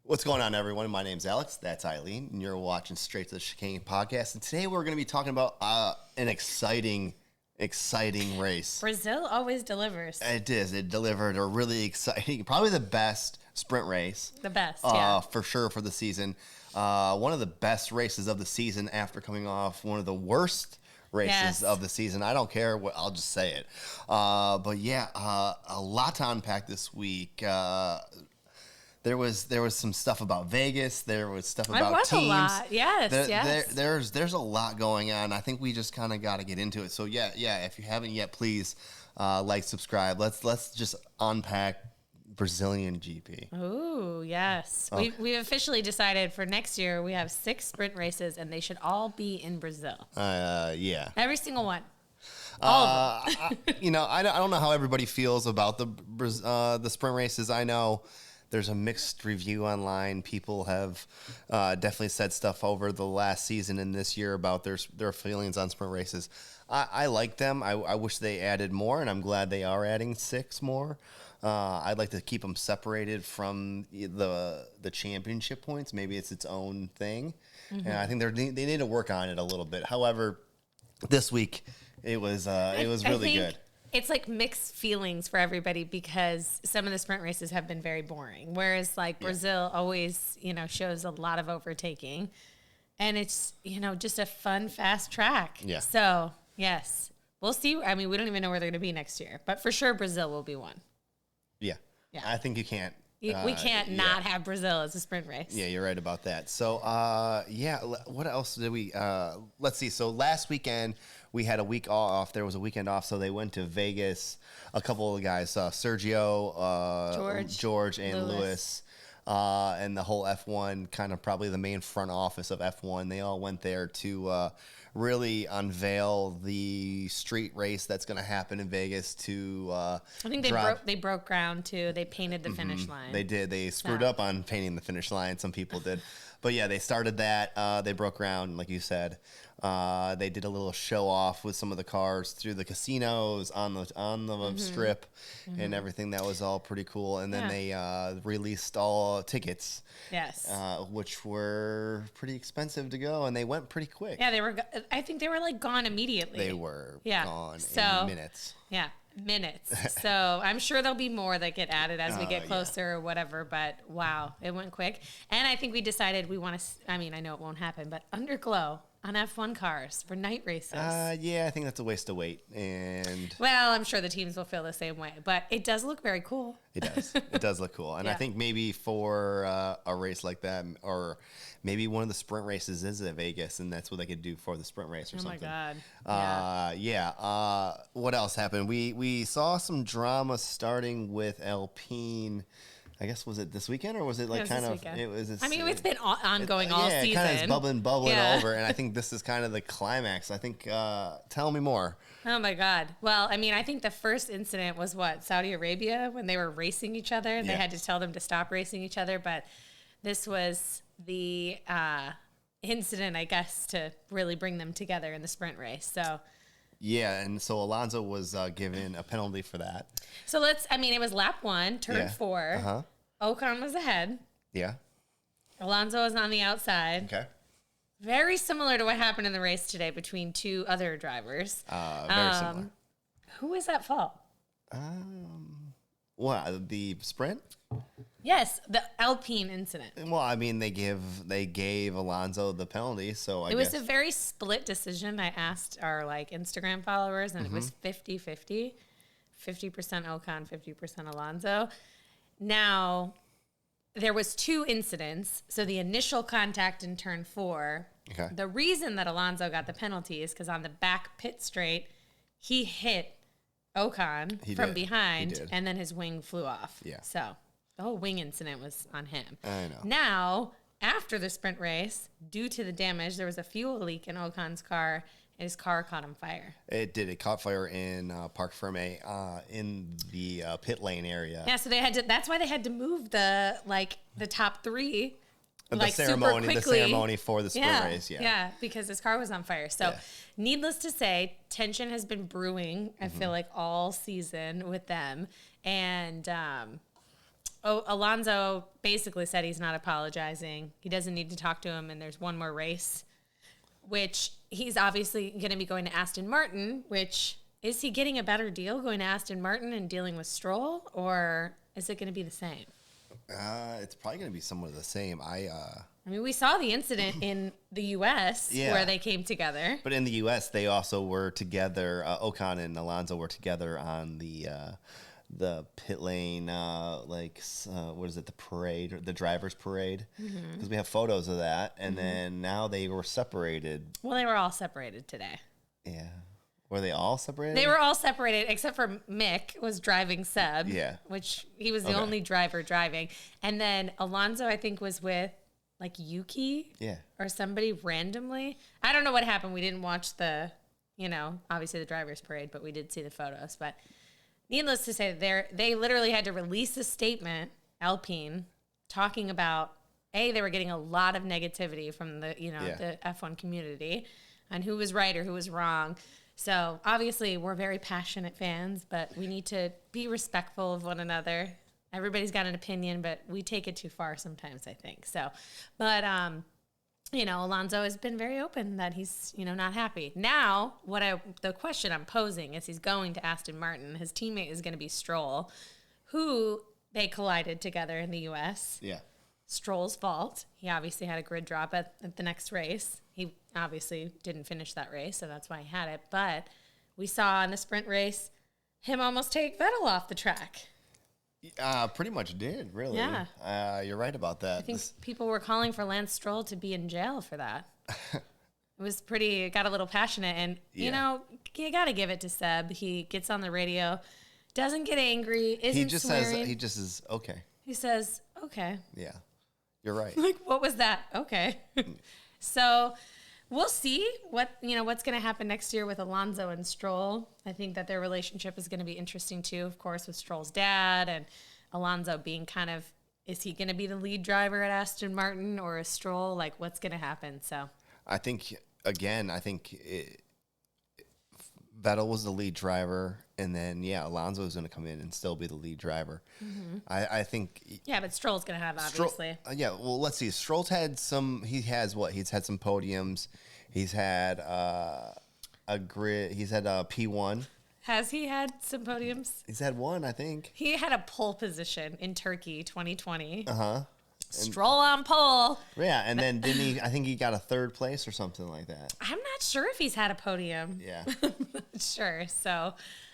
What's going on, everyone? My name's Alex. That's Eileen, and you're watching Straight to the Chicane podcast. And today we're going to be talking about an exciting race. Brazil always delivers. It is. It delivered a really exciting, probably the best sprint race. The best, yeah. For sure for the season. One of the best races of the season after coming off one of the worst races of the season. I don't care what, I'll just say it. But yeah, a lot to unpack this week. There was some stuff about Vegas. There was stuff about teams. A lot. Yes. There's a lot going on. I think we just kind of got to get into it. So yeah. If you haven't yet, please like, subscribe. Let's just unpack Brazilian GP. Oh yes, we've officially decided for next year we have 6 sprint races and they should all be in Brazil. Yeah. Every single one. All of them. I don't know how everybody feels about the sprint races. I know there's a mixed review online. People have definitely said stuff over the last season and this year about their feelings on sprint races. I like them. I wish they added more, and I'm glad they are adding 6 more. I'd like to keep them separated from the championship points. Maybe it's its own thing. Mm-hmm. And I think they need to work on it a little bit. However, this week it was really good. It's like mixed feelings for everybody because some of the sprint races have been very boring. Whereas like Brazil always, shows a lot of overtaking, and it's, just a fun, fast track. Yeah. So yes, we'll see. I mean, we don't even know where they're going to be next year, but for sure Brazil will be one. Yeah. I think you can't. We can't not have Brazil as a sprint race. Yeah, you're right about that. So, what else did we, let's see. So last weekend we had a week off. There was a weekend off. So they went to Vegas. A couple of guys, Sergio, George and Lewis, and the whole F1, kind of probably the main front office of F1. They all went there to really unveil the street race that's going to happen in Vegas. I think they broke ground too. They painted the finish line. They did. They screwed up on painting the finish line. Some people did. But yeah, they started that. They broke ground, like you said. They did a little show off with some of the cars through the casinos on the strip and everything. That was all pretty cool. And then they released all tickets. Yes. Which were pretty expensive to go, and they went pretty quick. Yeah, I think they were like gone immediately. They were gone in minutes. Yeah. Minutes. So I'm sure there'll be more that get added as we get closer or whatever, but wow, it went quick. And I think we decided we want to, I know it won't happen, but underglow on F1 cars for night races. I think that's a waste of weight. Well, I'm sure the teams will feel the same way, but it does look very cool. It does. It does look cool. And I think maybe for a race like that, or maybe one of the sprint races is at Vegas, and that's what they could do for the sprint race or something. Oh my God. What else happened? We saw some drama starting with Alpine. I guess, was it this weekend, or was it like it was? It's been ongoing all season. Yeah, kind of bubbling over, and I think this is kind of the climax. I think. Tell me more. Oh my God! Well, I think the first incident was Saudi Arabia, when they were racing each other. They had to tell them to stop racing each other, but this was the incident, I guess, to really bring them together in the sprint race. So. Yeah, and so Alonso was given a penalty for that. So it was lap 1, turn 4. Uh-huh. Ocon was ahead. Yeah. Alonso was on the outside. Okay. Very similar to what happened in the race today between 2 other drivers. Very similar. Who was at fault? What, the sprint? Yes, the Alpine incident. Well, they gave Alonso the penalty, so it was a very split decision. I asked our Instagram followers, and it was 50-50. 50% Ocon, 50% Alonso. Now, there was 2 incidents. So the initial contact in turn 4. Okay. The reason that Alonso got the penalty is because on the back pit straight, he hit Ocon from behind, and then his wing flew off. Yeah. So the whole wing incident was on him. I know. Now, after the sprint race, due to the damage, there was a fuel leak in Ocon's car, and his car caught on fire. It did. It caught fire in Parc Fermé in the pit lane area. Yeah, so that's why they had to move the top 3 the ceremony for the sprint race. Yeah, because his car was on fire. So needless to say, tension has been brewing, I feel like, all season with them. And Alonso basically said he's not apologizing. He doesn't need to talk to him, and there's one more race, which he's obviously going to be going to Aston Martin, which is he getting a better deal going to Aston Martin and dealing with Stroll, or is it going to be the same? It's probably going to be somewhat the same. I mean, we saw the incident in the U.S. where they came together. But in the U.S., they also were together. Ocon and Alonso were together on the pit lane, what is it, the parade, or the driver's parade? Because we have photos of that. And then now they were separated. Well, they were all separated today. Yeah. Were they all separated? They were all separated, except for Mick was driving Seb. Yeah. Which he was the only driver driving. And then Alonso, I think, was with, like, Yuki. Yeah. Or somebody randomly. I don't know what happened. We didn't watch the, obviously the driver's parade, but we did see the photos. But needless to say, they literally had to release a statement, Alpine, talking about, they were getting a lot of negativity from the, the F1 community on who was right or who was wrong. So obviously we're very passionate fans, but we need to be respectful of one another. Everybody's got an opinion, but we take it too far sometimes, I think. So, but, Alonso has been very open that he's, not happy. Now, the question I'm posing is he's going to Aston Martin. His teammate is going to be Stroll, who they collided together in the U.S. Yeah. Stroll's fault. He obviously had a grid drop at the next race. He obviously didn't finish that race, so that's why he had it. But we saw in the sprint race him almost take Vettel off the track. Pretty much did, really. Yeah. You're right about that. I think people were calling for Lance Stroll to be in jail for that. It got a little passionate. And, you got to give it to Seb. He gets on the radio, doesn't get angry, isn't swearing. He just is, okay. He says, okay. Yeah, you're right. Like, what was that? Okay. So we'll see what's going to happen next year with Alonso and Stroll. I think that their relationship is going to be interesting too, of course, with Stroll's dad and Alonso being is he going to be the lead driver at Aston Martin or is Stroll? Like, what's going to happen? So I think Vettel was the lead driver, and then Alonso is going to come in and still be the lead driver. Mm-hmm. I think. Yeah, but Stroll's going to have obviously. Well, let's see. Stroll's had some. He's had some podiums. He's had a grid. He's had a P1. Has he had some podiums? He's had one, I think. He had a pole position in Turkey 2020. Uh-huh. Stroll on pole. Yeah, and then didn't he? I think he got a third place or something like that. I'm not sure if he's had a podium. Yeah. I'm not sure. So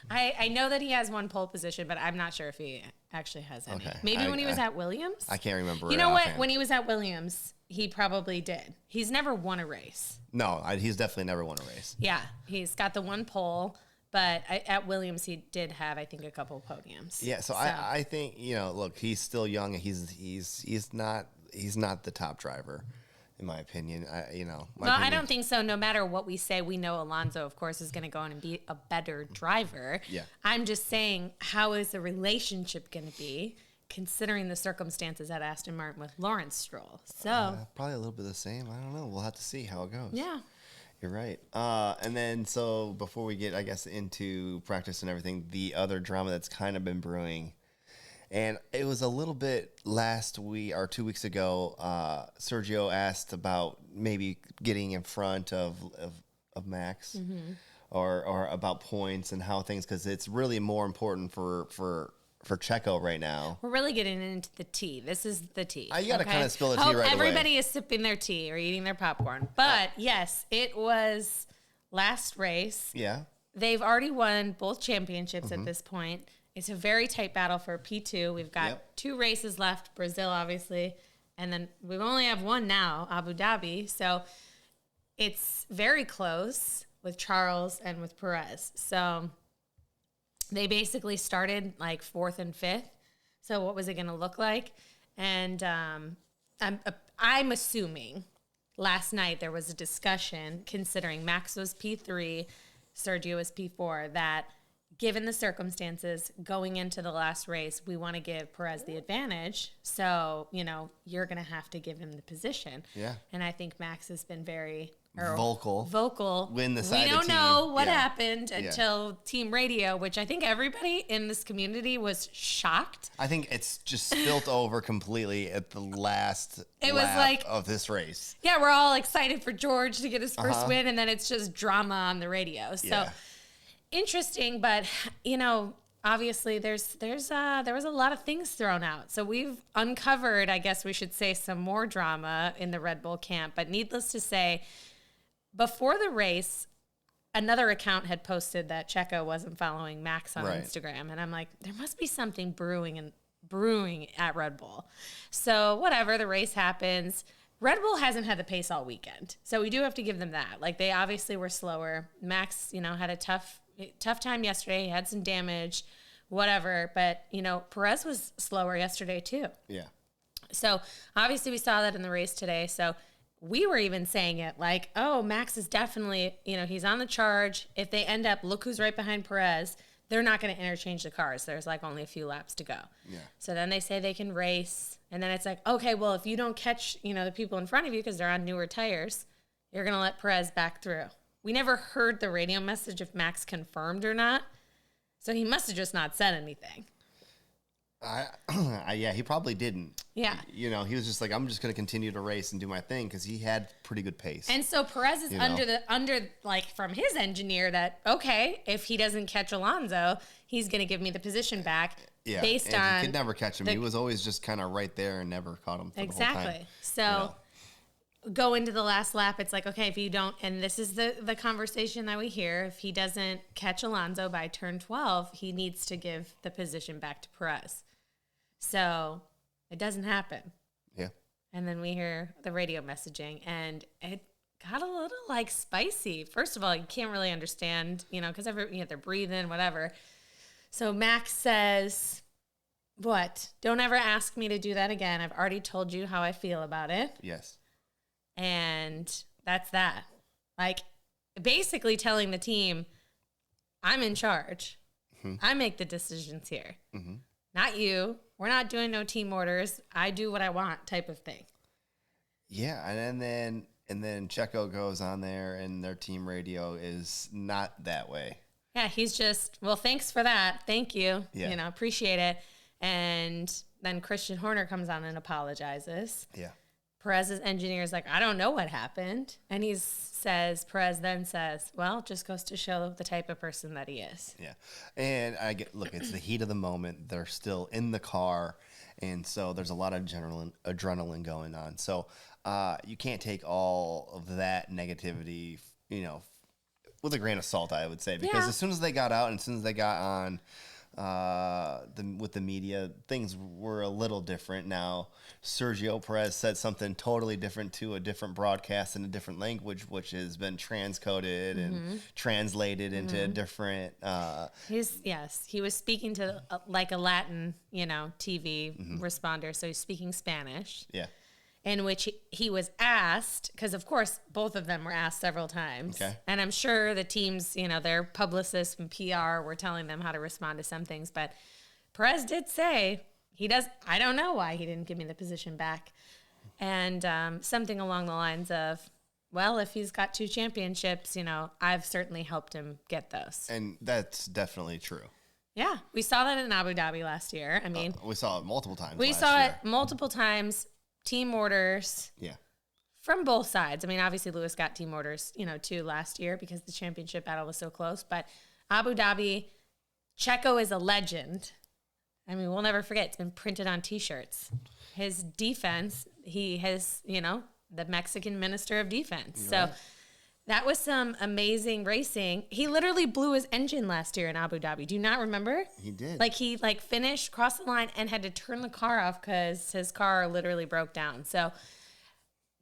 I know that he has one pole position, but I'm not sure if he actually has any. Okay. Maybe when he was at Williams? I can't remember. You know what? When he was at Williams, he probably did. He's never won a race. No, he's definitely never won a race. Yeah, he's got the one pole. But at Williams, he did have, I think, a couple of podiums. Yeah, so I think look, he's still young. He's not the top driver, in my opinion. I don't think so. No matter what we say, we know Alonso, of course, is going to go in and be a better driver. Yeah, I'm just saying, how is the relationship going to be, considering the circumstances at Aston Martin with Lawrence Stroll? So probably a little bit the same. I don't know. We'll have to see how it goes. Yeah. You're right. And then, so before we get, I guess, into practice and everything, the other drama that's kind of been brewing, and it was a little bit last week or 2 weeks ago, Sergio asked about maybe getting in front of Max or about points and how things, because it's really more important for Checo right now. We're really getting into the tea. This is the tea. You got to kind of spill the tea right away. Everybody is sipping their tea or eating their popcorn. But yes, it was last race. Yeah. They've already won both championships at this point. It's a very tight battle for P2. We've got 2 races left, Brazil, obviously. And then we only have one now, Abu Dhabi. So it's very close with Charles and with Perez. So they basically started like 4th and 5th. So what was it going to look like? And I'm assuming last night there was a discussion, considering Max was P3, Sergio was P4, that given the circumstances going into the last race, we want to give Perez the advantage. So, you're going to have to give him the position. Yeah. And I think Max has been very vocal. Win the side We of don't the team. know what happened until team radio, which I think everybody in this community was shocked. I think it's just spilt over completely at the last lap of this race. Yeah, we're all excited for George to get his first win, and then it's just drama on the radio. So interesting, but obviously there was a lot of things thrown out. So we've uncovered, I guess we should say, some more drama in the Red Bull camp. But needless to say, before the race, another account had posted that Checo wasn't following Max on Instagram. And I'm like, there must be something brewing at Red Bull. So whatever, the race happens. Red Bull hasn't had the pace all weekend. So we do have to give them that. Like, they obviously were slower. Max, had a tough time yesterday. He had some damage, whatever. But, Perez was slower yesterday too. Yeah. So obviously we saw that in the race today. So we were even saying it like, oh, Max is definitely, he's on the charge. If they end up, look who's right behind Perez, they're not going to interchange the cars. There's like only a few laps to go. Yeah. So then they say they can race. And then it's like, okay, well, if you don't catch, the people in front of you because they're on newer tires, you're going to let Perez back through. We never heard the radio message if Max confirmed or not. So he must have just not said anything. Yeah, he probably didn't. Yeah. He was just like, I'm just going to continue to race and do my thing because he had pretty good pace. And so Perez is under from his engineer that, okay, if he doesn't catch Alonso, he's going to give me the position back. Yeah. Based and on. He could never catch him. He was always just kind of right there and never caught him for the whole time. Exactly. So go into the last lap. It's like, okay, if you don't, and this is the conversation that we hear, if he doesn't catch Alonso by turn 12, he needs to give the position back to Perez. So it doesn't happen. Yeah. And then we hear the radio messaging, and it got a little spicy. First of all, you can't really understand, because they're breathing, whatever. So Max says, what? Don't ever ask me to do that again. I've already told you how I feel about it. Yes. And that's that. Basically telling the team, I'm in charge. Mm-hmm. I make the decisions here. Mm-hmm. Not you. We're not doing no team orders. I do what I want type of thing. Yeah, and then Checo goes on there, and their team radio is not that way. Yeah, he's just, well, thanks for that. Thank you. Yeah. Appreciate it. And then Christian Horner comes on and apologizes. Yeah. Perez's engineer is like, I don't know what happened. And Perez then says, well, just goes to show the type of person that he is. Yeah. And look, it's the heat of the moment. They're still in the car. And so there's a lot of adrenaline going on. So you can't take all of that negativity, with a grain of salt, I would say. Because as soon as they got out and as soon as they got on with the media, things were a little different. Now, Sergio Perez said something totally different to a different broadcast in a different language, which has been transcoded and translated into a different. He was speaking to a Latin, TV responder, so he's speaking Spanish. Yeah. In which he was asked, because of course both of them were asked several times. Okay. And I'm sure the teams, their publicists and PR were telling them how to respond to some things. But Perez did say I don't know why he didn't give me the position back. And something along the lines of, well, if he's got 2 championships, I've certainly helped him get those. And that's definitely true. Yeah. We saw that in Abu Dhabi last year. I mean, we saw it multiple times. It multiple times. Team orders. Yeah. From both sides. I mean, obviously Lewis got team orders, too, last year because the championship battle was so close. But Abu Dhabi, Checo is a legend. I mean, we'll never forget. It's been printed on T-shirts. His defense, he has, the Mexican Minister of Defense. You're right. That was some amazing racing. He literally blew his engine last year in Abu Dhabi. Do you not remember? He did. He finished, crossed the line, and had to turn the car off because his car literally broke down. So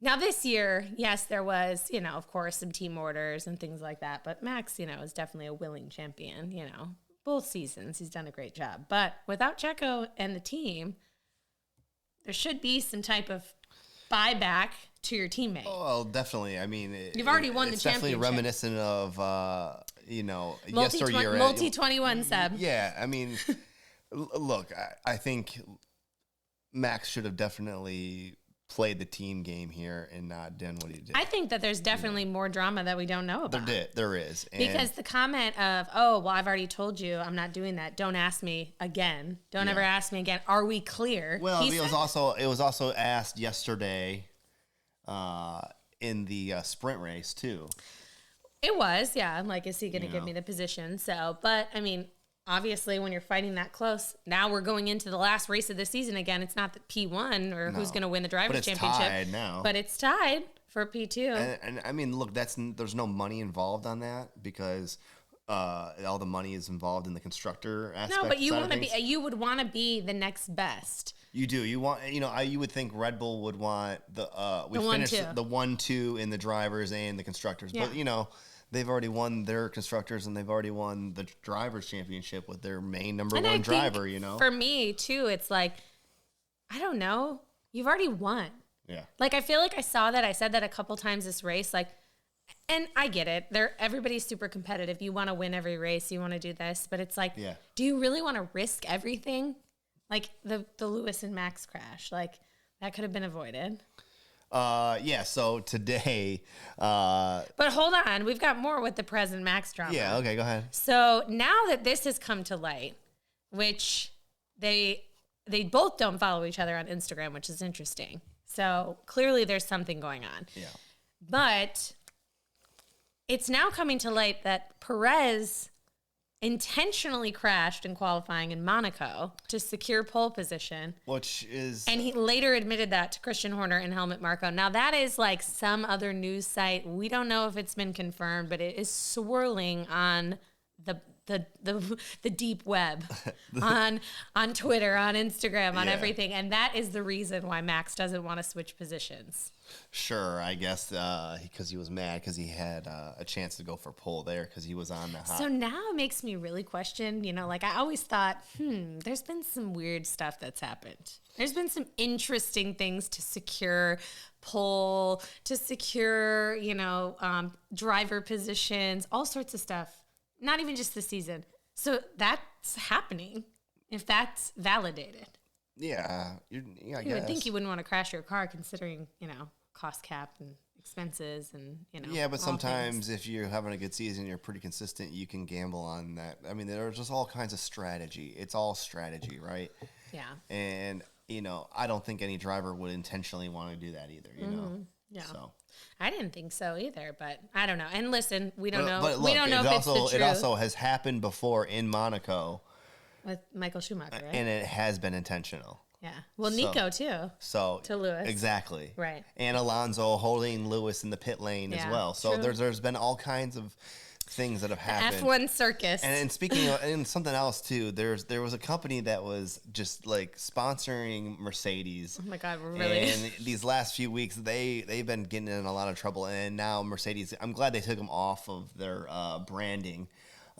now this year, yes, there was, of course, some team orders and things like that. But Max, is definitely a willing champion, Both seasons, he's done a great job. But without Checo and the team, there should be some type of buyback to your teammate. Oh, well, definitely. I mean, you've already won the championship. It's definitely reminiscent of, multi 21 Seb. Yeah, I mean, look, I think Max should have definitely played the team game here and not done what he did. I think that there's definitely more drama that we don't know about. There is. Because the comment of, oh, well, I've already told you I'm not doing that. Don't ask me again. Don't ever ask me again. Are we clear? Well, it was also asked yesterday in the sprint race too. It was, yeah. I'm like, is he going to give me the position? So, but I mean, obviously, when you're fighting that close, now we're going into the last race of the season again. It's not the P1 or who's going to win the drivers' championship. Tied now. But it's tied for P2. And I mean, look, there's no money involved on that because all the money is involved in the constructor aspect. No, but you would want to be the next best. You do. You want, you would think Red Bull would want the 1-2 in the drivers and the constructors. Yeah. But they've already won their constructors and they've already won the drivers' championship with their main number one driver. For me too, it's like, I don't know. You've already won. Yeah. Like I feel like I said that a couple times this race. Like, and I get it. Everybody's super competitive. You want to win every race. You want to do this, but it's like, do you really want to risk everything? Like the Lewis and Max crash, like that could have been avoided. So today, but hold on, we've got more with the Perez and Max drama. Yeah, okay, go ahead. So now that this has come to light, which they both don't follow each other on Instagram, which is interesting. So clearly there's something going on. Yeah. But it's now coming to light that Perez intentionally crashed in qualifying in Monaco to secure pole position. And he later admitted that to Christian Horner and Helmut Marko. Now that is like some other news site. We don't know if it's been confirmed, but it is swirling on the deep web, on Twitter, on Instagram, on everything. And that is the reason why Max doesn't want to switch positions. Sure, I guess because he was mad because he had a chance to go for pole there because he was on the hot. So now it makes me really question, like I always thought, there's been some weird stuff that's happened. There's been some interesting things to secure pole, to secure, driver positions, all sorts of stuff. Not even just this season. So that's happening if that's validated. Yeah, you would think you wouldn't want to crash your car considering, cost cap and expenses and, Yeah, but sometimes if you're having a good season, you're pretty consistent, you can gamble on that. I mean, there's just all kinds of strategy. It's all strategy, right? Yeah. And, I don't think any driver would intentionally want to do that either, Yeah. So. I didn't think so either, but I don't know. And listen, we don't know. But look, we don't know if it's the truth. It also has happened before in Monaco. With Michael Schumacher, right? And it has been intentional. Yeah. Well, Nico, too. So to Lewis. Exactly. Right. And Alonso holding Lewis in the pit lane as well. So there's been all kinds of things that have happened. F1 circus. And speaking of, and something else too, there was a company that was just like sponsoring Mercedes. Oh my God, really? And these last few weeks, they've been getting in a lot of trouble. And now Mercedes, I'm glad they took them off of their branding.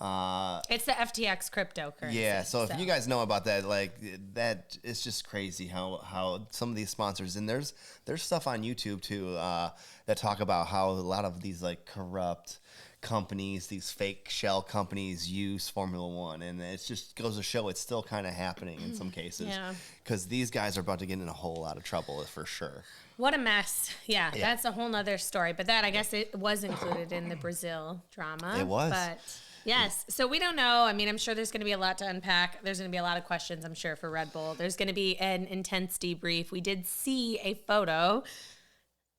It's the FTX cryptocurrency. Yeah, so if you guys know about that, like that, it's just crazy how some of these sponsors, and there's stuff on YouTube too that talk about how a lot of these like corrupt companies, these fake shell companies use Formula One, and it just goes to show it's still kind of happening in some cases. Yeah, because these guys are about to get in a whole lot of trouble for sure. What a mess. Yeah, that's a whole nother story. But that, I guess, it was included in the Brazil drama. It was. But yes. So we don't know. I mean, I'm sure there's going to be a lot to unpack. There's going to be a lot of questions, I'm sure, for Red Bull. There's going to be an intense debrief. We did see a photo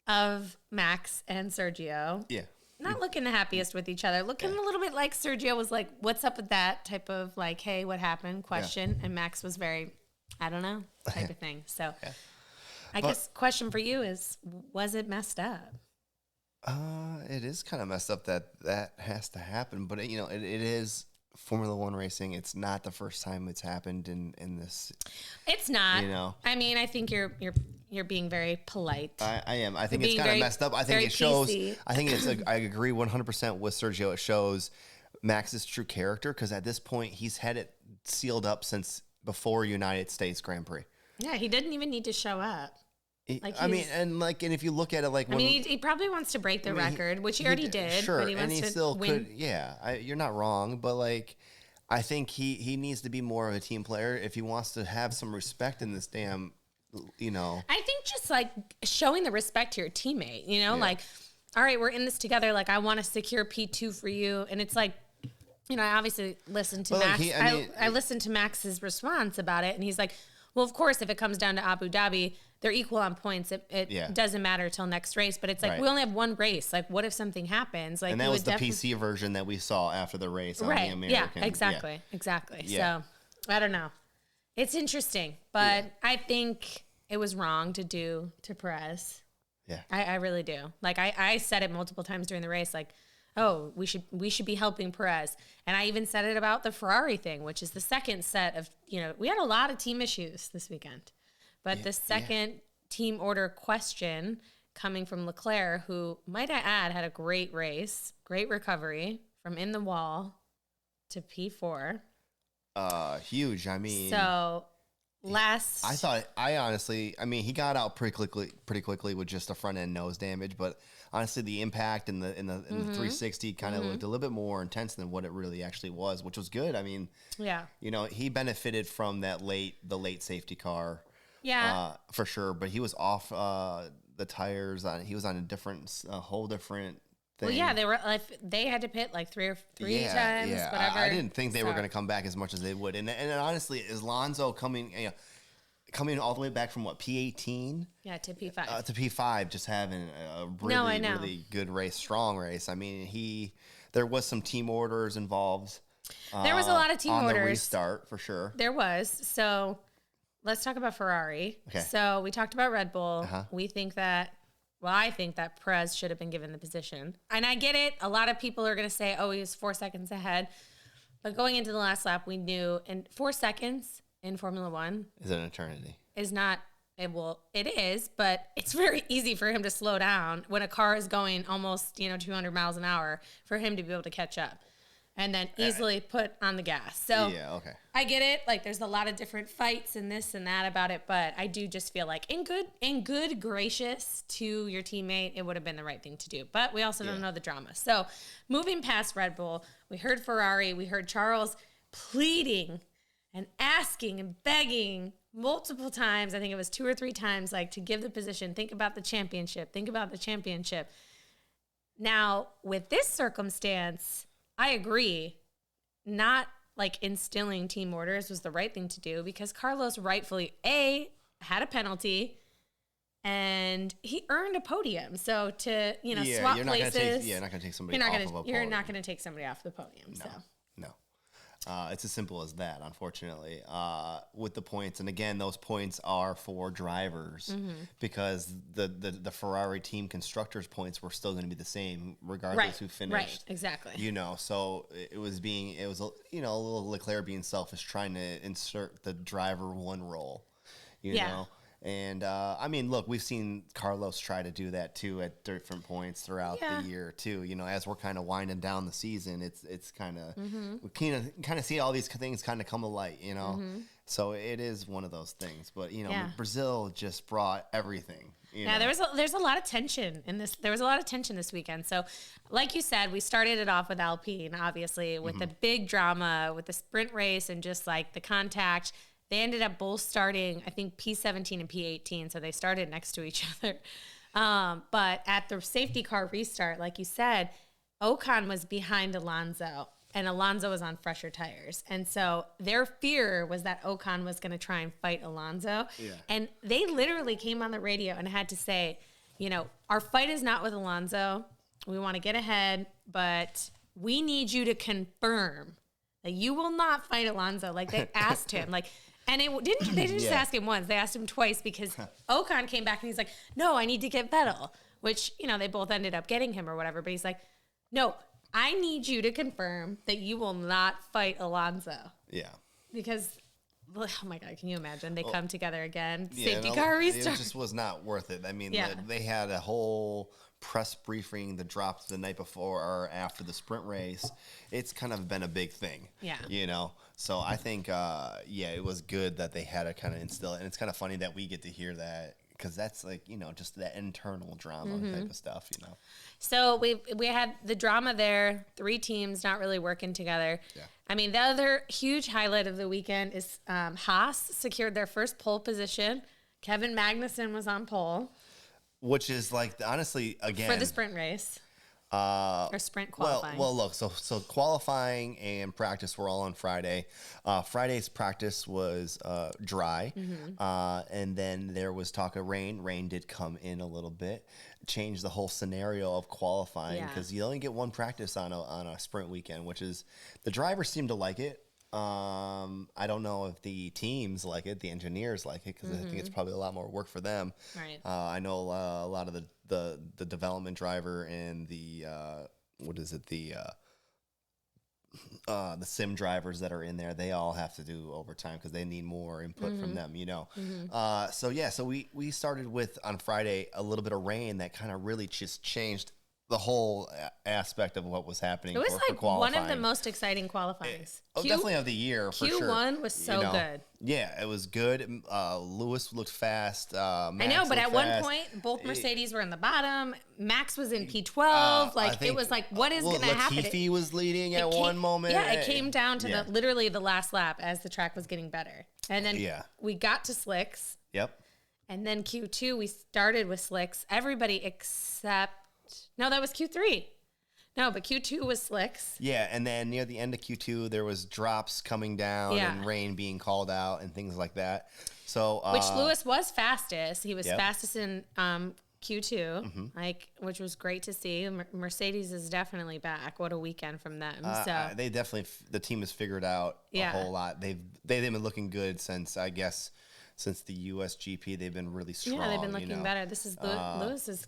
of Max and Sergio. Yeah. Not looking the happiest with each other. Looking a little bit like Sergio was like, what's up with that type of like, hey, what happened question. And Max was very, I don't know, type of thing. So I guess question for you is, was it messed up? It is kind of messed up that has to happen. But, it is Formula One racing. It's not the first time it's happened in this. It's not. I mean, I think you're being very polite. I am. I think it's kind of messed up. I think it shows. PC. I think I agree 100% with Sergio. It shows Max's true character because at this point he's had it sealed up since before United States Grand Prix. Yeah, he didn't even need to show up. Like I mean, and if you look at it, like, I mean, he probably wants to break the record, which he already did. Sure, but he wants and he to still win. could. Yeah, you're not wrong, but like, I think he needs to be more of a team player if he wants to have some respect in this damn, I think just like showing the respect to your teammate, like, all right, we're in this together. Like, I want to secure P2 for you, and it's like, I obviously listened to Max. I listened to Max's response about it, and he's like, well, of course, if it comes down to Abu Dhabi, they're equal on points. It doesn't matter till next race, but it's like, we only have one race. Like, what if something happens? Like, and that was the PC version that we saw after the race on the American. Yeah, exactly. Yeah. So, I don't know. It's interesting, but I think it was wrong to do to Perez. Yeah. I really do. Like, I said it multiple times during the race, like, oh, we should be helping Perez. And I even said it about the Ferrari thing, which is the second set of, we had a lot of team issues this weekend. But the second team order question coming from Leclerc, who, might I add, had a great race, great recovery from in the wall to P4. Huge. I mean, so I honestly, he got out pretty quickly with just a front end nose damage, but honestly, the impact in the 360 kind of looked a little bit more intense than what it really actually was, which was good. I mean, he benefited from the late safety car, for sure. But he was off the tires. He was on a whole different thing. Well, yeah, they had to pit like three times. Yeah, whatever. I didn't think they were going to come back as much as they would, and honestly, is Alonso coming all the way back from P18? Yeah, to P5. To P5, just having a really good race, strong race. I mean, there was some team orders involved. There was a lot of team orders. On the restart, for sure. There was. So let's talk about Ferrari. Okay. So we talked about Red Bull. We think I think that Perez should have been given the position. And I get it. A lot of people are going to say, oh, he was 4 seconds ahead. But going into the last lap, we knew, and 4 seconds in Formula One is an eternity. Is not, it is, but it's very easy for him to slow down when a car is going almost, 200 miles an hour for him to be able to catch up and then easily put on the gas. So yeah, okay. I get it. Like, there's a lot of different fights and this and that about it, but I do just feel like in good gracious to your teammate, it would have been the right thing to do. But we also don't know the drama. So moving past Red Bull, we heard Ferrari, we heard Charles pleading and asking and begging multiple times. I think it was 2 or 3 times, like, to give the position. Think about the championship. Now, with this circumstance, I agree. Not like instilling team orders was the right thing to do because Carlos rightfully had a penalty and he earned a podium. So to swap places, you're not going to take somebody off of a podium. You're not going to take somebody off the podium. No. It's as simple as that, unfortunately, with the points. And again, those points are for drivers because the Ferrari team constructors points were still going to be the same regardless who finished. Right, exactly. So it was a little Leclerc being selfish, trying to insert the driver one role, you know. And, look, we've seen Carlos try to do that, too, at different points throughout the year, too. As we're kind of winding down the season, it's kind of, we kind of see all these things kind of come to light, So it is one of those things. But, Brazil just brought everything. There's a lot of tension in this. There was a lot of tension this weekend. So, like you said, we started it off with Alpine, obviously, with the big drama, with the sprint race and just, like, the contact. They ended up both starting, I think, P17 and P18, so they started next to each other. But at the safety car restart, like you said, Ocon was behind Alonso, and Alonso was on fresher tires. And so their fear was that Ocon was going to try and fight Alonso. Yeah. And they literally came on the radio and had to say, our fight is not with Alonso. We want to get ahead, but we need you to confirm that you will not fight Alonso. Like, they asked him, like... And they didn't just ask him once. They asked him twice because Ocon came back and he's like, no, I need to get Vettel, which, they both ended up getting him or whatever. But he's like, no, I need you to confirm that you will not fight Alonso. Yeah. Because, oh my God, can you imagine? They come together again. Safety car restart. It just was not worth it. They had a whole press briefing that dropped the night before or after the sprint race. It's kind of been a big thing. Yeah. So I think, it was good that they had to kind of instill it. And it's kind of funny that we get to hear that because that's like, just that internal drama type of stuff, So we had the drama there, 3 teams not really working together. Yeah. I mean, the other huge highlight of the weekend is Haas secured their first pole position. Kevin Magnussen was on pole. Which is like, honestly, again. For the sprint race. Or sprint qualifying. Well, look, so qualifying and practice were all on Friday. Friday's practice was dry, and then there was talk of rain. Rain did come in a little bit, changed the whole scenario of qualifying because you only get one practice on a sprint weekend, which is the drivers seem to like it. I don't know if the teams like it, the engineers like it, because I think it's probably a lot more work for them. Right. I know a lot of the development driver and the the sim drivers that are in there, they all have to do overtime because they need more input from them, So we started with on Friday a little bit of rain that kind of really just changed the whole aspect of what was happening. It was for qualifying. one of the most exciting qualifyings. Definitely of the year for sure. Q1 was so good. Yeah, it was good. Lewis looked fast. Max I know, but at one point, both Mercedes were in the bottom. Max was in P12. It was like, what is going to happen? Latifi was leading at one moment. Yeah, it came down to literally the last lap as the track was getting better. And then we got to slicks. Yep. And then Q2, we started with slicks. Everybody except... No, that was Q3. No, but Q2 was slicks. Yeah, and then near the end of Q2, there was drops coming down and rain being called out and things like that. So, which Lewis was fastest. He was fastest in Q2, which was great to see. Mercedes is definitely back. What a weekend from them. They definitely, the team has figured out a whole lot. They've been looking good since the U.S. GP. They've been really strong. Yeah, they've been looking better. This is Lewis's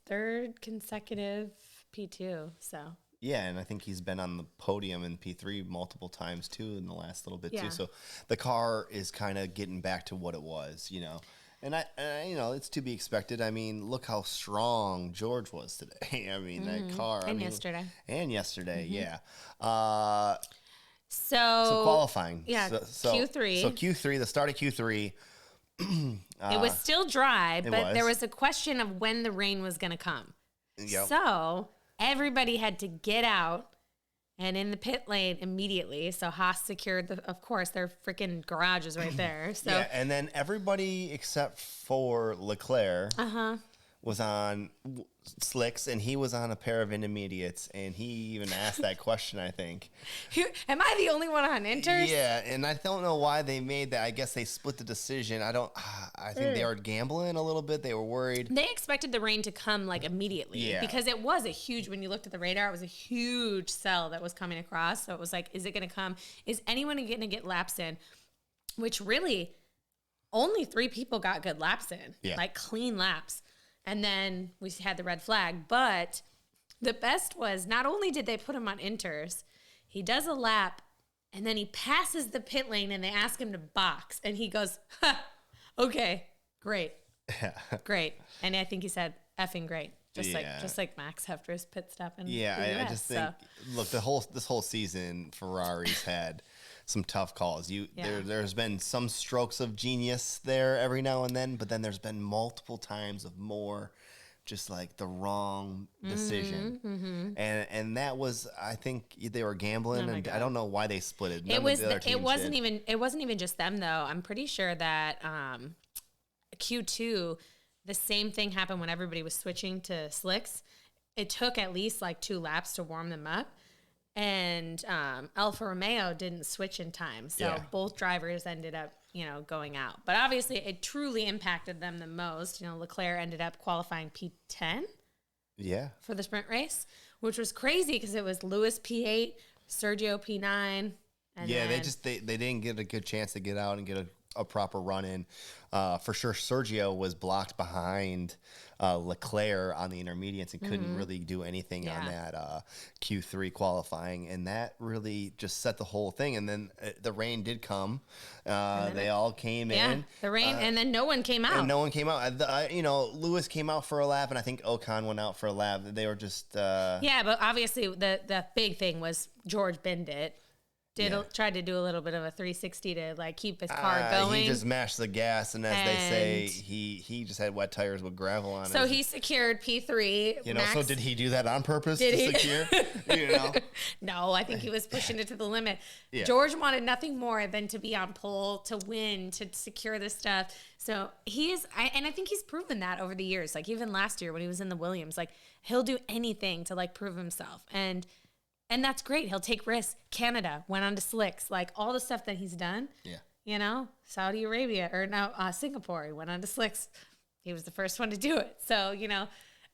third consecutive P2. So yeah, and I think he's been on the podium in P3 multiple times too in the last little bit too. So the car is kind of getting back to what it was, And it's to be expected. I mean, look how strong George was today. I mean, that car. Yesterday. And yesterday, yeah. So qualifying. Yeah, so Q3. So Q3, the start of Q3. It was still dry, but there was a question of when the rain was going to come. Yep. So everybody had to get out and in the pit lane immediately. So Haas secured, of course, their freaking garage is right there. So yeah, and then everybody except for Leclerc was on slicks, and he was on a pair of intermediates, and he even asked that question, I think. Am I the only one on inters? Yeah, and I don't know why they made that. I guess they split the decision. I think they were gambling a little bit. They were worried. They expected the rain to come immediately because it was when you looked at the radar, it was a huge cell that was coming across. So it was like, is it going to come? Is anyone going to get laps in? Which really only 3 people got good laps in, clean laps. And then we had the red flag. But the best was not only did they put him on inters, he does a lap, and then he passes the pit lane, and they ask him to box. And he goes, okay, great. Great. And I think he said, effing great. Just like Max after his pit stop. I just think, look, this whole season, Ferrari's had some tough calls. There's been some strokes of genius there every now and then, but then there's been multiple times of more just like the wrong decision. And that was, I think they were gambling, and I don't know why they split it. It wasn't even just them though. I'm pretty sure that Q2, the same thing happened when everybody was switching to slicks. It took at least 2 laps to warm them up. And Alfa Romeo didn't switch in time. So both drivers ended up, going out. But obviously, it truly impacted them the most. Leclerc ended up qualifying P10 for the sprint race, which was crazy because it was Lewis P8, Sergio P9. They didn't get a good chance to get out and get a proper run in. For sure, Sergio was blocked behind Leclerc on the intermediates and couldn't really do anything on that Q3 qualifying, and that really just set the whole thing. And then the rain did come. They all came in. The rain, and then no one came out. Lewis came out for a lap, and I think Ocon went out for a lap. They were just... but obviously the big thing was George binned it. tried to do a little bit of a 360 to like keep his car going. He just mashed the gas, and as they say, he just had wet tires with gravel on it. So he secured P3. You know, Max, so did he do that on purpose to secure? You know, no, I think he was pushing it to the limit. Yeah. George wanted nothing more than to be on pole, to win, to secure this stuff. So I think he's proven that over the years. Like even last year when he was in the Williams, like he'll do anything to like prove himself. And that's great. He'll take risks. Canada went on to slicks, like all the stuff that he's done. Yeah. You know, Saudi Arabia or now Singapore, he went on to slicks. He was the first one to do it. So, you know,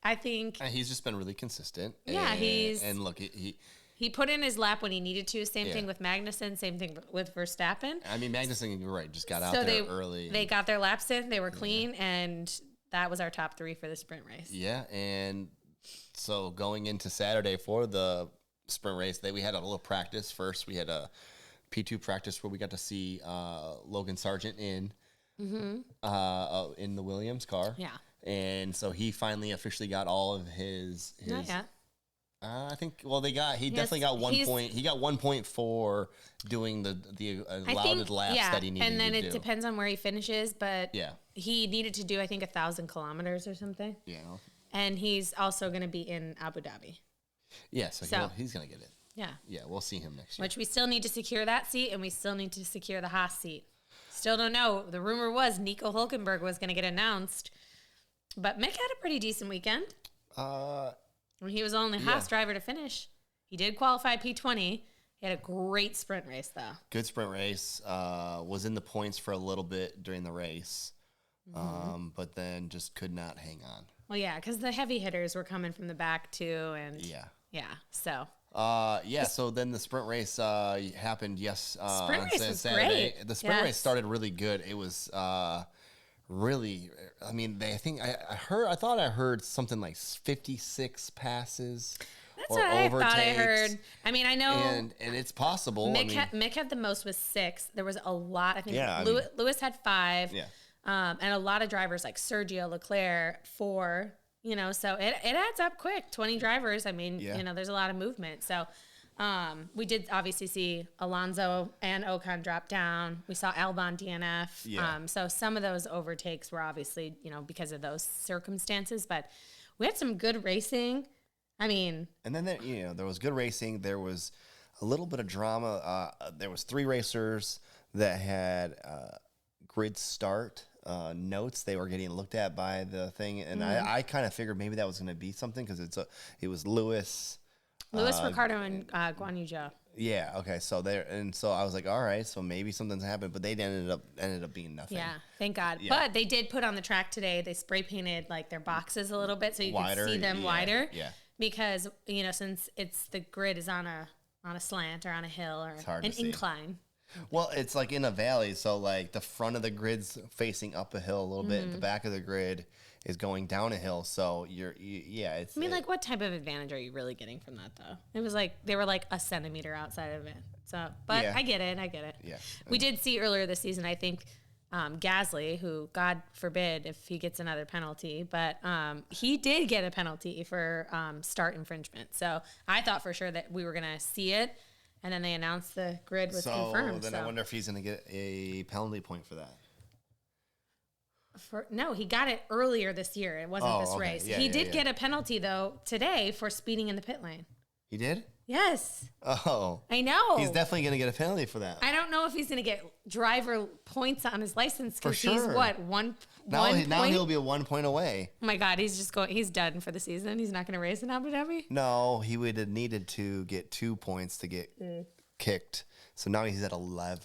I think he's just been really consistent. Yeah, and look, he put in his lap when he needed to. Same thing with Magnussen. Same thing with Verstappen. I mean, Magnussen, you're right, just got out there early. They got their laps in. They were clean, and that was our top 3 for the sprint race. Yeah, and so going into Saturday for the sprint race, we had a little practice. First, we had a P2 practice where we got to see Logan Sargent in the Williams car. Yeah. And so he finally officially got all of his Not yet. I think. Well, he definitely got 1 point. He got 1 point for doing the allowed laps that he needed. And then to it do. depends on where he finishes, but Yeah. he needed to do 1,000 kilometers or something. Yeah. And he's also going to be in Abu Dhabi. Yeah. So he's gonna get it. Yeah. Yeah. We'll see him next year. Which we still need to secure that seat, and we still need to secure the Haas seat. Still don't know. The rumor was Nico Hülkenberg was going to get announced, but Mick had a pretty decent weekend. He was only Haas driver to finish. He did qualify P20. He had a great sprint race, though. Good sprint race. Was in the points for a little bit during the race, but then just could not hang on. Well, yeah, because the heavy hitters were coming from the back, too. And yeah, so. So then the sprint race happened. Sprint race was Saturday. great. The sprint race started really good. It was really. I mean, I thought I heard something like 56 passes. That's what I thought I heard. I mean, I know, and it's possible. Mick had the most with 6. There was a lot. I think Yeah, Lewis had 5. Yeah. And a lot of drivers like Sergio, Leclerc 4. You know, so it adds up quick. 20 drivers. I mean, you know, there's a lot of movement. So we did obviously see Alonso and Ocon drop down. We saw Albon DNF. Yeah. So some of those overtakes were obviously, you know, because of those circumstances. But we had some good racing. I mean. And then, there was good racing. There was a little bit of drama. There was 3 racers that had grid start notes. They were getting looked at by the thing, and I kind of figured maybe that was going to be something because it was Lewis, Ricardo, and Guan Yu Zhou. Yeah. Okay. So I was like, all right, so maybe something's happened, but they ended up being nothing. Yeah. Thank God. Yeah. But they did put on the track today. They spray painted like their boxes a little bit so you could see them wider. Yeah. Because since the grid is on a slant or on a hill or an incline. Well, it's like in a valley, so like the front of the grid's facing up a hill a little bit, the back of the grid is going down a hill. So it's. I mean, like, what type of advantage are you really getting from that, though? It was like they were like a centimeter outside of it. So, but I get it. Yeah. We did see earlier this season, I think, Gasly, who God forbid if he gets another penalty, but he did get a penalty for start infringement. So I thought for sure that we were gonna see it. And then they announced the grid was confirmed. I wonder if he's going to get a penalty point for that. No, he got it earlier this year. It wasn't this race. Yeah, he did get a penalty, though, today for speeding in the pit lane. He did? Yes. Oh. I know. He's definitely going to get a penalty for that. I don't know if he's going to get driver points on his license because sure. he's what, one now point? He'll be 1 point away. Oh my God, he's done for the season. He's not going to race in Abu Dhabi? No, he would have needed to get 2 points to get kicked. So now he's at 11.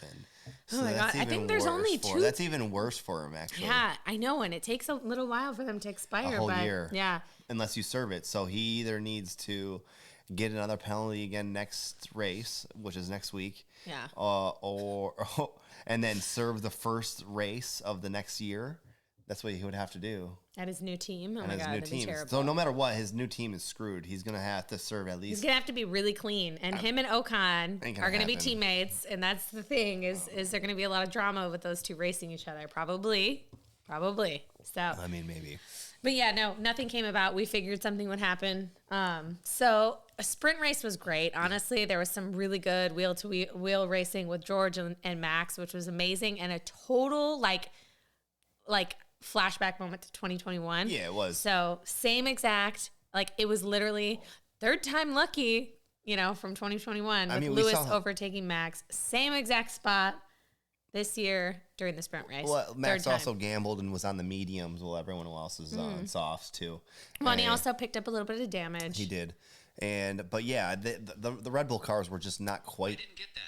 So oh my God, I think there's only 2. That's even worse for him, actually. Yeah, I know, and it takes a little while for them to expire. A whole year. Yeah. Unless you serve it. So he either needs to get another penalty again next race, which is next week. Yeah. And then serve the first race of the next year. That's what he would have to do. At his new team. Oh my God, that'd be terrible. So no matter what, his new team is screwed. He's going to have to serve at least. He's going to have to be really clean. And him and Ocon are going to be teammates. And that's the thing, is there going to be a lot of drama with those two racing each other? Probably. So. I mean, maybe. But yeah, no, nothing came about. We figured something would happen. So a sprint race was great. Honestly, there was some really good wheel racing with George and Max, which was amazing, and a total like flashback moment to 2021. Yeah, it was. So same exact, like it was literally third time lucky, from 2021 with Lewis overtaking Max. Same exact spot this year during the sprint race. Well, Max also gambled and was on the mediums while everyone else was on softs too. Well, and he also picked up a little bit of damage. He did. But yeah, the Red Bull cars were just not quite. I didn't get that.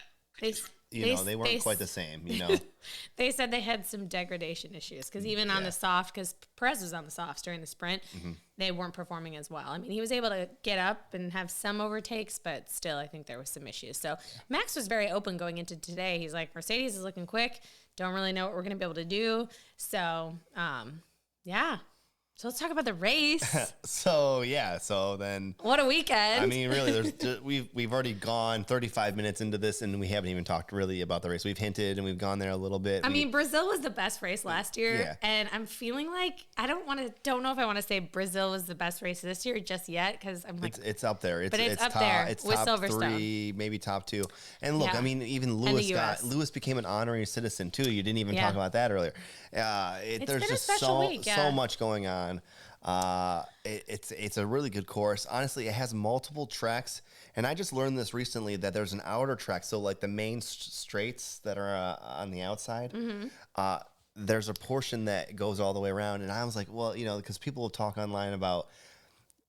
They weren't quite the same, They said they had some degradation issues because even on the soft, because Perez was on the softs during the sprint, they weren't performing as well. I mean, he was able to get up and have some overtakes, but still, I think there was some issues. So Max was very open going into today. He's like, Mercedes is looking quick. Don't really know what we're going to be able to do. So, yeah. So let's talk about the race. So then what a weekend! I mean, really, we've already gone 35 minutes into this, and we haven't even talked really about the race. We've hinted and we've gone there a little bit. I mean, Brazil was the best race last year, and I'm feeling like I don't know if I want to say Brazil was the best race this year just yet because I'm like it's up there. It's up there. It's with top Silverstone. 3, maybe top 2. And look, I mean, even Lewis became an honorary citizen too. You didn't even talk about that earlier. There's just so much going on. It's a really good course. Honestly, it has multiple tracks, and I just learned this recently that there's an outer track. So like the main straights that are on the outside, there's a portion that goes all the way around. And I was like, well, because people will talk online about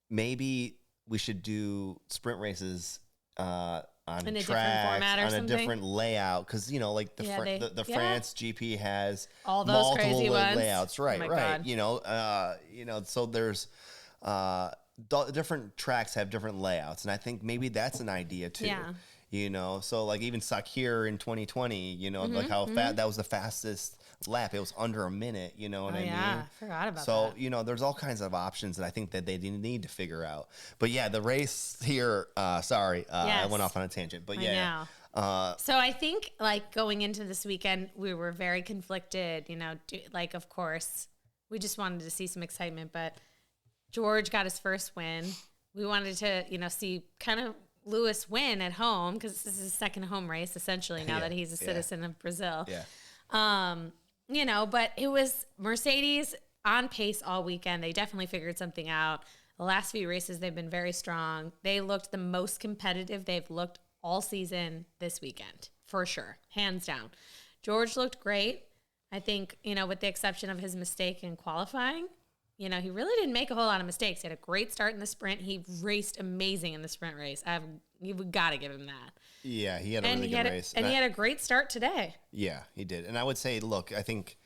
maybe we should do sprint races on in a tracks, different format or on something? a different layout, because like the France GP has all those multiple crazy ones. layouts, right? Oh right. God. So there's different tracks have different layouts, and I think maybe that's an idea too. Yeah. So like even Sakir in 2020, like how fast that was the fastest lap. It was under a minute. You know what I mean? Yeah, I forgot about that. So there's all kinds of options that I think that they need to figure out. But yeah, the race here. I went off on a tangent. But yeah. So I think like going into this weekend, we were very conflicted. Of course, we just wanted to see some excitement, but George got his first win. We wanted to, see kind of Lewis win at home because this is his second home race essentially now that he's a citizen of Brazil. Yeah. But it was Mercedes on pace all weekend. They definitely figured something out. The last few races, they've been very strong. They looked the most competitive they've looked all season this weekend, for sure, hands down. George looked great. I think, with the exception of his mistake in qualifying, he really didn't make a whole lot of mistakes. He had a great start in the sprint. He raced amazing in the sprint race. You've got to give him that. Yeah, he had a really good race. And he had a great start today. Yeah, he did. And I would say, look, I think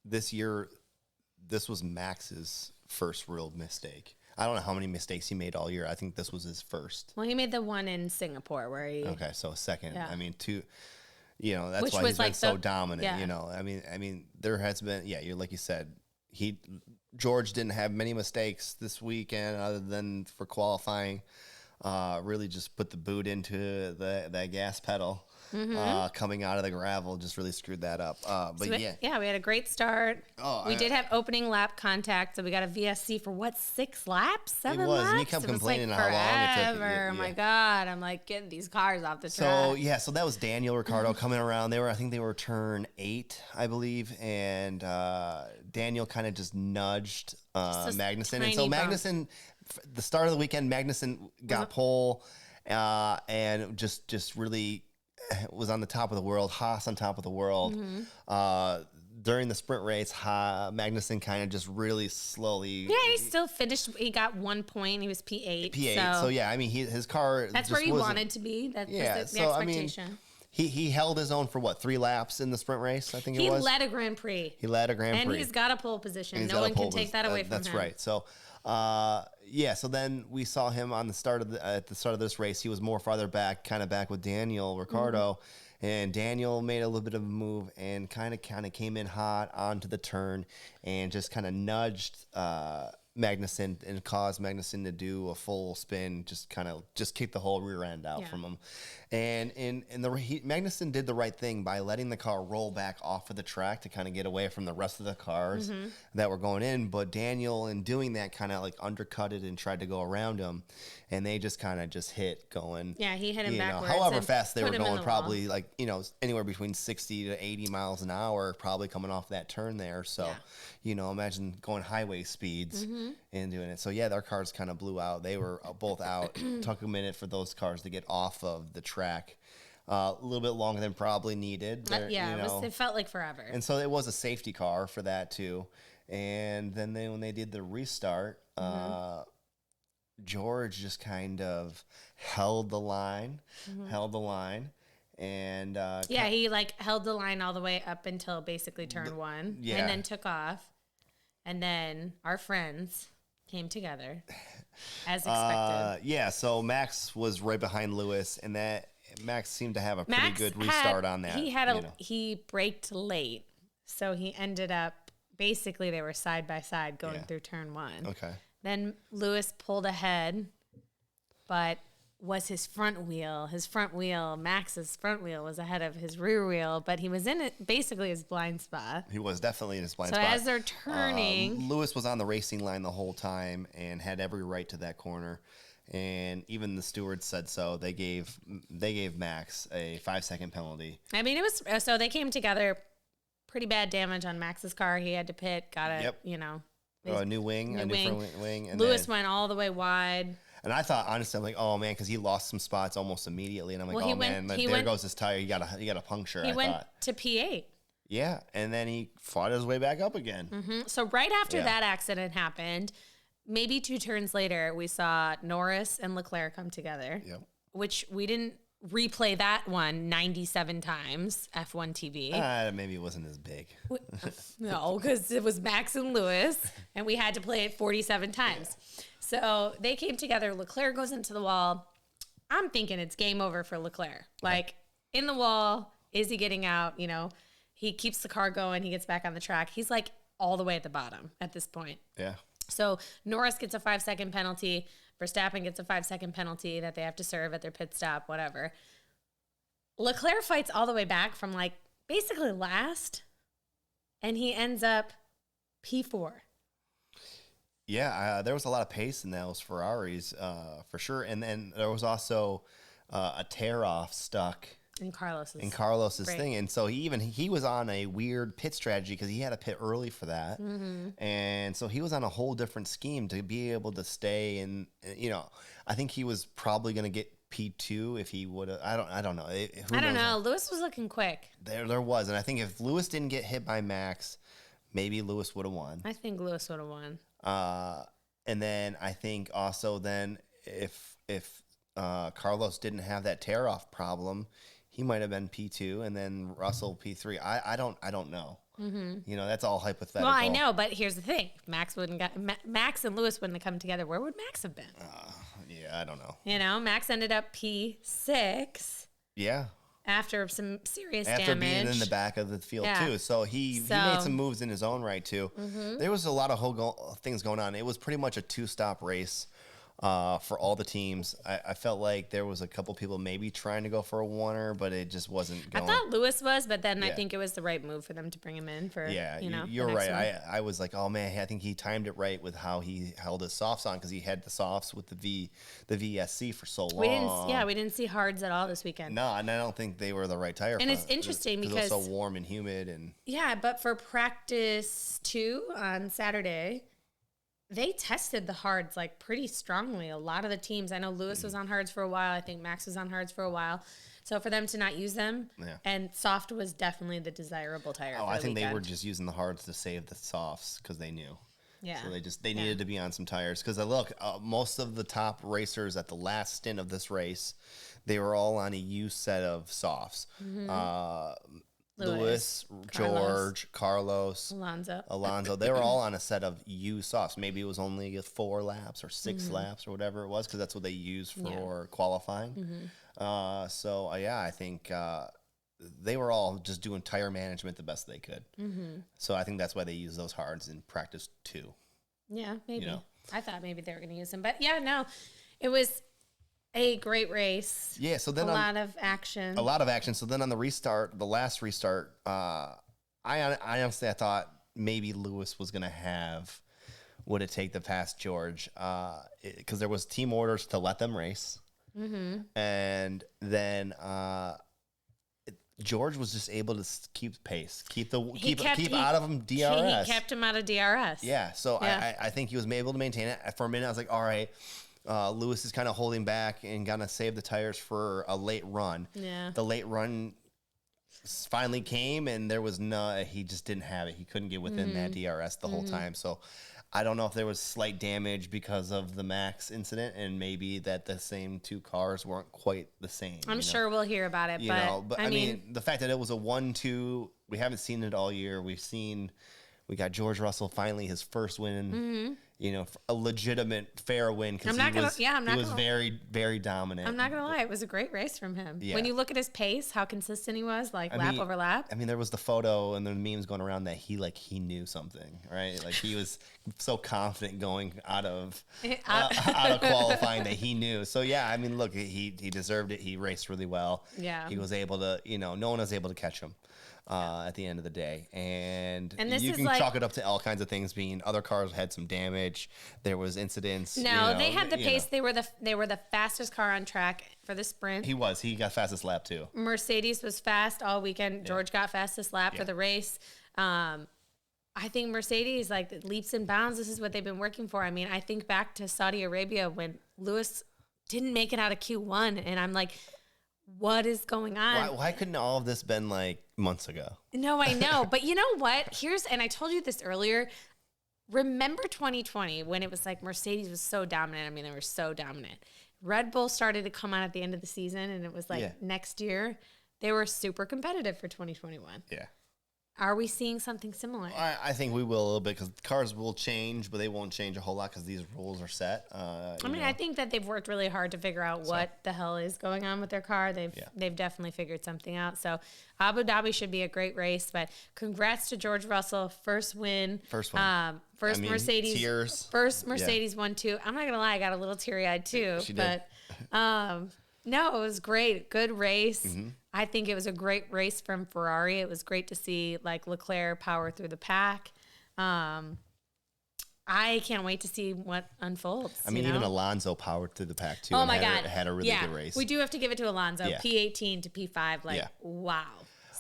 this year, this was Max's first real mistake. I don't know how many mistakes he made all year. I think this was his first. Well, he made the one in Singapore where he... Okay, so second. Yeah. I mean, two... that's Which why he's been so dominant. Yeah. I mean, there has been, like you said, George didn't have many mistakes this weekend other than for qualifying. Really just put the boot into that gas pedal. Coming out of the gravel just really screwed that up. We had a great start. We did have opening lap contact, so we got a VSC for 6 laps, 7 laps. And you kept complaining how long it took. Oh my God, I'm like getting these cars off the track. So that was Daniel Ricciardo coming around. I think they were turn 8, I believe, and Daniel kind of just nudged Magnussen, and so Magnussen, the start of the weekend, Magnussen got pole, and just really was on the top of the world. Haas on top of the world. During the sprint race, Magnussen kind of just really slowly. Yeah, he still finished. He got 1 point. He was P8. P8. So yeah, I mean, his car. That's where he wanted to be. That's the expectation. I mean, he held his own for 3 laps in the sprint race. I think it was. He led a Grand Prix. And he's got a pole position. No one can take that away from him. That's right. So. So then we saw him on at the start of this race. He was more farther back, kind of back with Daniel Ricciardo, and Daniel made a little bit of a move and kind of came in hot onto the turn and just kind of nudged Magnussen and caused Magnussen to do a full spin, just kick the whole rear end out from him. And Magnussen did the right thing by letting the car roll back off of the track to kind of get away from the rest of the cars that were going in. But Daniel, in doing that, kind of like undercutted and tried to go around him, and they just kind of just hit going. Yeah, he hit him backwards. However fast they were going, probably like anywhere between 60 to 80 miles an hour, probably coming off that turn there. So, imagine going highway speeds and doing it. So yeah, their cars kind of blew out. They were both out. Took a minute for those cars to get off of the track. A little bit longer than probably needed. It felt like forever. And so it was a safety car for that too. And then when they did the restart, George just kind of held the line, and he like held the line all the way up until basically turn one, and then took off, and then our friends came together as expected. So Max was right behind Lewis, and that Max seemed to have a pretty good restart on that. He braked late, so he ended up basically they were side by side going through turn one. Okay. Then Lewis pulled ahead, but was his front wheel, Max's front wheel was ahead of his rear wheel, but he was in basically his blind spot. He was definitely in his blind spot. So as they're turning... Lewis was on the racing line the whole time and had every right to that corner. And even the stewards said so. They gave Max a 5-second penalty. I mean, it was... So they came together, pretty bad damage on Max's car. He had to pit, got it, a new wing. Different wing. And Lewis went all the way wide. And I thought, honestly, I'm like, oh man, because he lost some spots almost immediately, and I'm like, there goes his tire. You got a puncture. He went to P8. Yeah, and then he fought his way back up again. So right after that accident happened, maybe 2 turns later, we saw Norris and Leclerc come together. Yep. Which we didn't replay that one 97 times, F1 TV. Maybe it wasn't as big. No, because it was Max and Lewis, and we had to play it 47 times. Yeah. So they came together. Leclerc goes into the wall. I'm thinking it's game over for Leclerc. Like, in the wall, is he getting out? He keeps the car going. He gets back on the track. He's like all the way at the bottom at this point. Yeah. So Norris gets a 5-second penalty. Verstappen gets a 5-second penalty that they have to serve at their pit stop, whatever. Leclerc fights all the way back from like basically last, and he ends up P4. Yeah, there was a lot of pace in those Ferraris for sure. And then there was also a tear-off stuck in Carlos's thing. And so he was on a weird pit strategy because he had to pit early for that. And so he was on a whole different scheme to be able to stay. And, I think he was probably going to get P2 if he would have. I don't know. I don't know. Lewis was looking quick. There was. And I think if Lewis didn't get hit by Max, maybe Lewis would have won. I think Lewis would have won. And then I think also then if Carlos didn't have that tear-off problem, he might have been P2 and then Russell P3. I don't know. That's all hypothetical. Well, I know, but here's the thing: Max and Lewis wouldn't have come together. Where would Max have been? I don't know. Max ended up P6. Yeah. After some serious damage. After being in the back of the field, too. So he made some moves in his own right, too. There was a lot of things going on. It was pretty much a 2-stop race for all the teams. I felt like there was a couple people maybe trying to go for a oneer, but it just wasn't going. I thought Lewis was, but then I think it was the right move for them to bring him in for, you're right. I was like, oh, man, I think he timed it right with how he held his softs on because he had the softs with the VSC for so long. We didn't see hards at all this weekend. No, and I don't think they were the right tire. And it's interesting because it was so warm and humid. But for practice 2 on Saturday, they tested the hards like pretty strongly. A lot of the teams, I know Lewis was on hards for a while. I think Max was on hards for a while. So for them to not use them, and soft was definitely the desirable tire. I think they were just using the hards to save the softs because they knew. Yeah. So they needed to be on some tires because most of the top racers at the last stint of this race, they were all on a used set of softs. Lewis, George, Carlos, Alonso. They were all on a set of used softs. Maybe it was only 4 laps or 6 laps or whatever it was because that's what they used for qualifying. I think they were all just doing tire management the best they could. So I think that's why they use those hards in practice 2. Yeah, maybe. I thought maybe they were going to use him. But, yeah, no, it was a great race. Yeah, so then a lot of action. A lot of action. So then on the last restart, I honestly I thought maybe Lewis was going to have would it take the past George because there was team orders to let them race. And then George was just able to keep pace, keep out of him DRS. He kept him out of DRS. Yeah, so yeah. I think he was able to maintain it. For a minute, I was like, all right, Lewis is kind of holding back and gonna save the tires for a late run. Yeah, the late run finally came, and there was he just didn't have it. He couldn't get within that DRS the whole time. So I don't know if there was slight damage because of the Max incident, and maybe that the same two cars weren't quite the same. I'm sure we'll hear about it. But I mean, the fact that it was a 1-2, we haven't seen it all year. We got George Russell finally his first win. A legitimate fair win because he was very, very dominant. I'm not gonna lie, it was a great race from him. Yeah. When you look at his pace, how consistent he was, lap over lap. I mean, there was the photo and the memes going around that he knew something, right? Like he was so confident going out of qualifying that he knew. So yeah, I mean, look, he deserved it. He raced really well. Yeah, he was able to, no one was able to catch him. At the end of the day, and you can chalk it up to all kinds of things. Being other cars had some damage, there was incidents. No, they had the pace. They were the fastest car on track for the sprint. He got fastest lap too. Mercedes was fast all weekend. George got fastest lap for the race. I think Mercedes leaps and bounds. This is what they've been working for. I mean, I think back to Saudi Arabia when Lewis didn't make it out of Q1, and I'm like, what is going on? Why couldn't all of this been months ago? No, I know. But you know what? And I told you this earlier. Remember 2020 when it was Mercedes was so dominant. I mean, they were so dominant. Red Bull started to come out at the end of the season, and it was next year. They were super competitive for 2021. Yeah. Are we seeing something similar? I think we will a little bit because cars will change, but they won't change a whole lot because these rules are set. I think that they've worked really hard to figure out what the hell is going on with their car. They've definitely figured something out. So Abu Dhabi should be a great race, but congrats to George Russell. First win. First one. Mercedes. Tears. First Mercedes won too. I'm not going to lie, I got a little teary-eyed too. She did. But no, it was great. Good race. Mm-hmm. I think it was a great race from Ferrari. It was great to see Leclerc power through the pack. I can't wait to see what unfolds. I mean, even Alonso powered through the pack too. Oh my God. Had a really good race. We do have to give it to Alonso. Yeah. P18 to P5. Wow.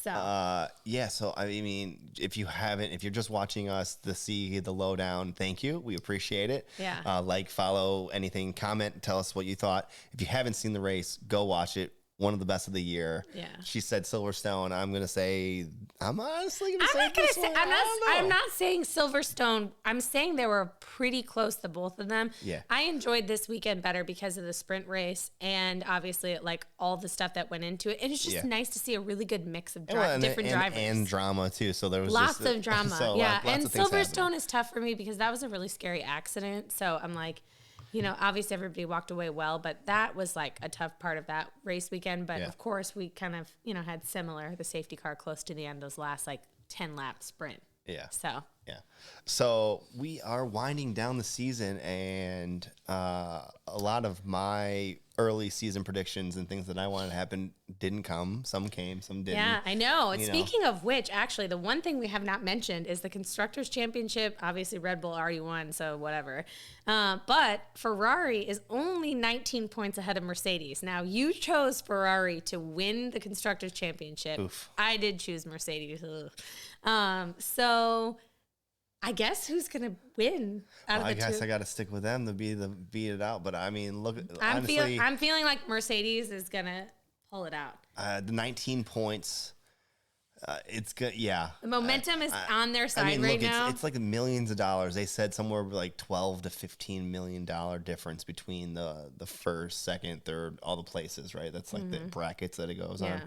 So so I mean, if you're just watching us to see the lowdown, thank you. We appreciate it. Yeah. Follow anything, comment, tell us what you thought. If you haven't seen the race, go watch it. One of the best of the year. Yeah. She said Silverstone. I'm honestly gonna say I'm not saying Silverstone. I'm saying they were pretty close, the both of them. Yeah. I enjoyed this weekend better because of the sprint race and obviously all the stuff that went into it. And it's just nice to see a really good mix of different drivers and drama too. So there was lots of drama. So yeah. Lots and of Silverstone is tough for me because that was a really scary accident. So I'm like, obviously everybody walked away well, but that was a tough part of that race weekend. But of course we kind of, had the safety car close to the end, those last 10 lap sprint. Yeah. So we are winding down the season, and a lot of my early season predictions and things that I wanted to happen didn't come. Some came, some didn't. Yeah, I know. And speaking of which, actually, the one thing we have not mentioned is the Constructors' Championship. Obviously, Red Bull already won, so whatever. But Ferrari is only 19 points ahead of Mercedes. Now, you chose Ferrari to win the Constructors' Championship. Oof. I did choose Mercedes. So I guess who's gonna win out of the two? I guess I got to stick with them to beat it out. But I mean, look, I'm feeling like Mercedes is gonna pull it out. The 19 points, it's good. Yeah, the momentum is on their side now. It's millions of dollars. They said somewhere $12 to $15 million difference between the first, second, third, all the places. Right? That's the brackets that it goes on.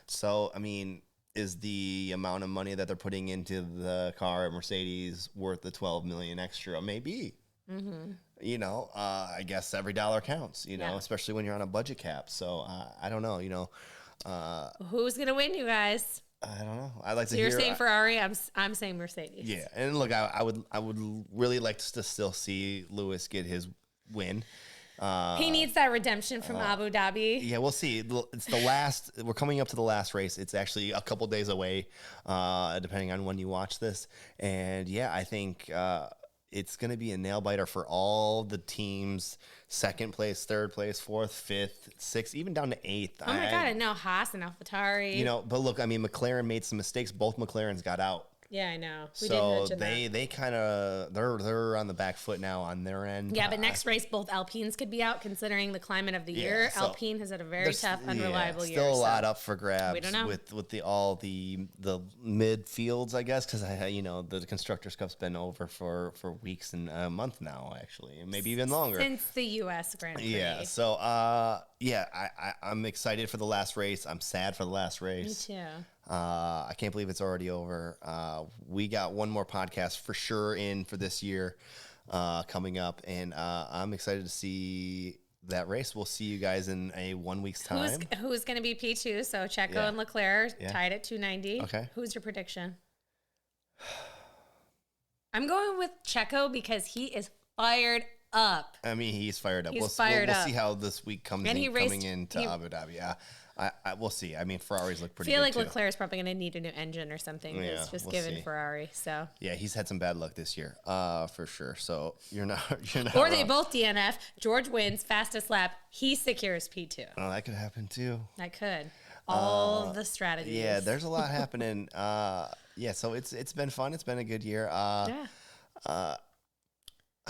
So I mean, is the amount of money that they're putting into the car at Mercedes worth the $12 million extra? Maybe. Mm-hmm. I guess every dollar counts. Especially when you're on a budget cap. So I don't know. Who's gonna win, you guys? I don't know. I like So to you're hear. saying Ferrari, I'm saying Mercedes. Yeah, and look, I would really like to still see Lewis get his win. He needs that redemption from Abu Dhabi. Yeah, we'll see. It's the last. We're coming up to the last race. It's actually a couple days away, depending on when you watch this. And yeah, I think it's going to be a nail biter for all the teams. Second place, third place, fourth, fifth, sixth, even down to eighth. Oh my God, I know Haas and AlphaTauri. You know, but look, I mean, McLaren made some mistakes. Both McLarens got out. Yeah, I know. We So didn't mention they kind of they're on the back foot now on their end. Yeah, but next race, both Alpines could be out considering the climate of the year. so Alpine has had a very tough, unreliable year. Still a lot up for grabs. We don't know. with the midfields, I guess, because the Constructors Cup's been over for weeks and a month now, actually, and maybe even longer since the U.S. Grand Prix. Yeah. So I'm excited for the last race. I'm sad for the last race. Me too. I can't believe it's already over. We got one more podcast for sure in for this year coming up, and I'm excited to see that race. We'll see you guys in a 1 week's time. Who's going to be P2? So Checo and Leclerc tied at 290. Okay. Who's your prediction? I'm going with Checo because he is fired up. I mean, he's fired up. We'll see how this week coming into Abu Dhabi. Yeah. We'll see. I mean, Ferraris look pretty good. I feel like Leclerc is probably going to need a new engine or something. Yeah, it's just given Ferrari. So yeah, he's had some bad luck this year, for sure. So you're not. Or wrong. They both DNF. George wins fastest lap. He secures P2. Oh, that could happen too. That could. All the strategies. Yeah, there's a lot happening. So it's been fun. It's been a good year.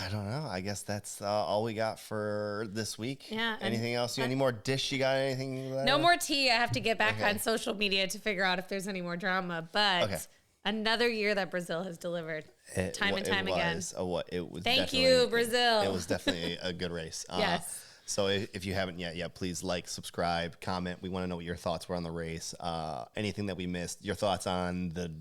I don't know. I guess that's all we got for this week. Yeah. Anything else? Any more dish? You got anything? No more tea. I have to get back on social media to figure out if there's any more drama. But another year that Brazil has delivered time and time again. It was. Thank you, Brazil. It was definitely a good race. Yes. So if you haven't yet, please like, subscribe, comment. We want to know what your thoughts were on the race. Anything that we missed. Your thoughts on the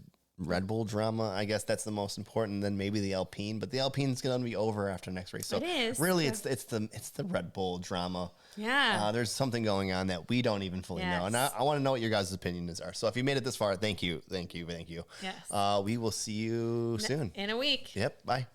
Red Bull drama, I guess that's the most important. Then maybe the Alpine, but the Alpine's going to be over after next race. So it is. Really, it's the Red Bull drama. Yeah. There's something going on that we don't even fully know, and I want to know what your guys' opinions are. So if you made it this far, thank you. Yes. We will see you soon in a week. Yep. Bye.